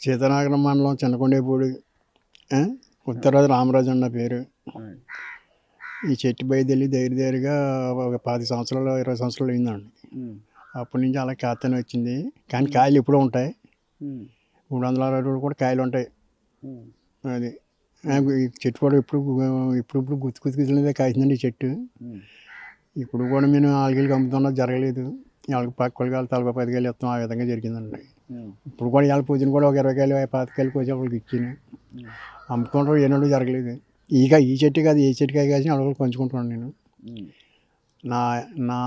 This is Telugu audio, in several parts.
సీతానగరం మండలం చిన్నకొండేపూడి, ఉత్తరాది రామరాజు అన్న పేరు. ఈ చెట్టు బయలుదేరి దగ్గరగా ఒక 10 సంవత్సరాలు 20 సంవత్సరాలు అయిందండి. అప్పటి నుంచి అలా కాస్తూనే వచ్చింది. కానీ కాయలు ఎప్పుడూ ఉంటాయి. 360 రోజులు కూడా కాయలు ఉంటాయి. అది ఈ చెట్టు కూడా ఇప్పుడు గుర్తుకుతున్నదే కాసిందండి ఈ చెట్టు. ఇప్పుడు కూడా మేము 4 కాయలు అమ్ముతున్నది జరగలేదు. వాళ్ళకి పక్కలకి వాళ్ళు తలపై 10 కాయలు ఇస్తాం, ఆ విధంగా జరిగిందండి. ఇప్పుడు కూడా ఇవాళ పూజను కూడా ఒక 20 కాయలు 25 కాయలు కోసి వాళ్ళకి ఇచ్చాను. అమ్ముకుంటారు, ఏనాడు జరగలేదు. ఈ చెట్టు కాదు, ఏ చెట్టు కాయ కాసి అడుగులు పంచుకుంటున్నాను నేను. నా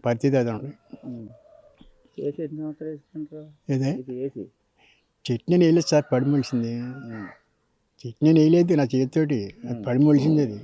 పరిస్థితి అదండి. ఇదే చెట్టు నేను వేయలేదు సార్, పడి మొలిసింది. చెట్టు నేను వేయలేదు నా చేతితోటి, అది పడి మొలిసింది. అది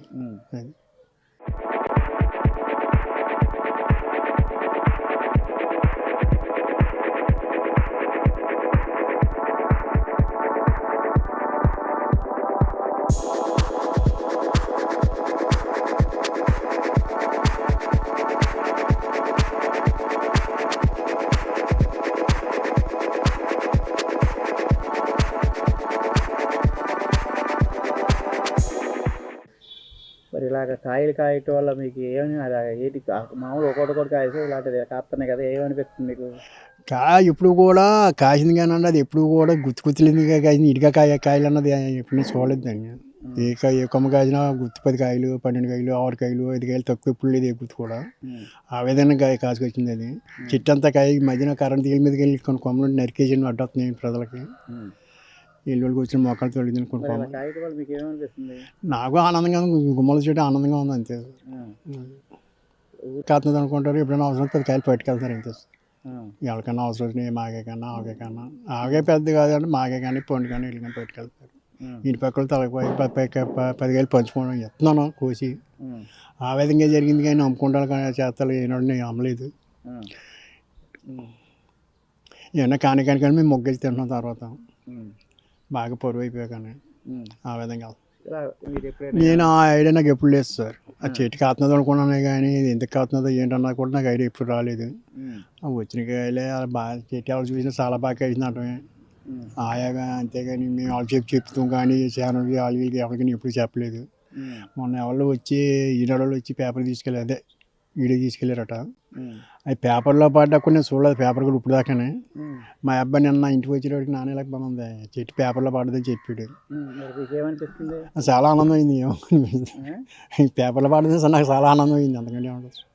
మరి ఇలాగ కాయలు కాయటం వల్ల మీకు ఏమని ఏంటి మామూలు ఒకటి కాయసు ఇలాంటిది కాస్తున్నాయి కదా, ఏమనిపిస్తుంది మీకు? కాయ ఇప్పుడు కూడా కాసింది కానీ అండి, అది ఎప్పుడు కూడా గుర్తులేదు కాసింది. ఇటుక కాయలు అన్నది ఎప్పుడు నేను చూడలేదు దాన్ని. ఏ కొమ్మ కాసినా గుర్తు 10 కాయలు 12 కాయలు 6 కాయలు 5 కాయలు తక్కువ ఎప్పుడు లేదు. ఏ గుర్తు కూడా ఆ విధంగా కాసుకొచ్చింది. అది చెట్టు అంతా కాయ మధ్యన కరెంట్ తీగల మీదకి వెళ్ళి కొన్ని కొమ్మలు నరికేసి అడ్డొస్తున్నాయి ప్రజలకి. ఎల్లుడికి వచ్చిన మొక్కలు తొలిది నాకు ఆనందంగా ఉంది. గుమ్మల చెట్టు ఆనందంగా ఉంది అంతే. కాస్తుంది అనుకుంటారు, ఎప్పుడైనా అవసరం 10 కాయలు పట్టుకెళ్తారు అంతే. ఎవరికైనా అవసరం వచ్చినాయి మాగే కన్నా ఆవగే కన్నా, ఆవగే పెద్ద కాదంటే మాగే కానీ పండు కానీ ఇల్లు కానీ పట్టుకెళ్తారు. ఇంటి పక్కల తలకి 10 కాయలు పంచుకోవడం ఎత్తున్నాను కోసి. ఆ విధంగా జరిగింది. కానీ అమ్ముకుంటాను కానీ చేస్తాలు ఏనాడు నేను అమ్మలేదు. ఏమన్నా కానీ మేము మొగ్గేసి తింటున్నాం తర్వాత బాగా పొరుగు అయిపోయాకని. ఆ విధంగా నేను ఆ ఐడియా నాకు ఎప్పుడు లేదు సార్. ఆ చెట్టు కాస్తున్నది అనుకున్నాను కానీ ఇది ఎందుకు కాస్తున్నదో ఏంటన్నా కూడా నాకు ఐడియా ఎప్పుడు రాలేదు. వచ్చిన కాయలే అలా బాగా చెట్టు ఎవరు చూసినా చాలా బాగా కాసింది అంటమే ఆయాగా. అంతేగాని మేము వాళ్ళు చెప్తాం కానీ ఛానల్ వాళ్ళకి ఎవరికి ఎప్పుడు చెప్పలేదు. మొన్న ఎవరు వచ్చి ఈనాడు వచ్చి పేపర్ తీసుకెళ్ళి అదే వీడియో తీసుకెళ్ళారట. అది పేపర్లో పడ్డా నేను చూడలేదు. పేపర్ కూడా ఇప్పుడు దాకానే. మా అబ్బాయి నిన్న ఇంటికి వచ్చేటప్పటికి నాన్న ఇలా బాగుంది చెట్టు పేపర్లో పడ్డదని చెప్పాడు. చాలా ఆనందం అయింది. పేపర్లో పడ్డది సార్, నాకు చాలా ఆనందం అయింది. అందుకని ఏమంటారు.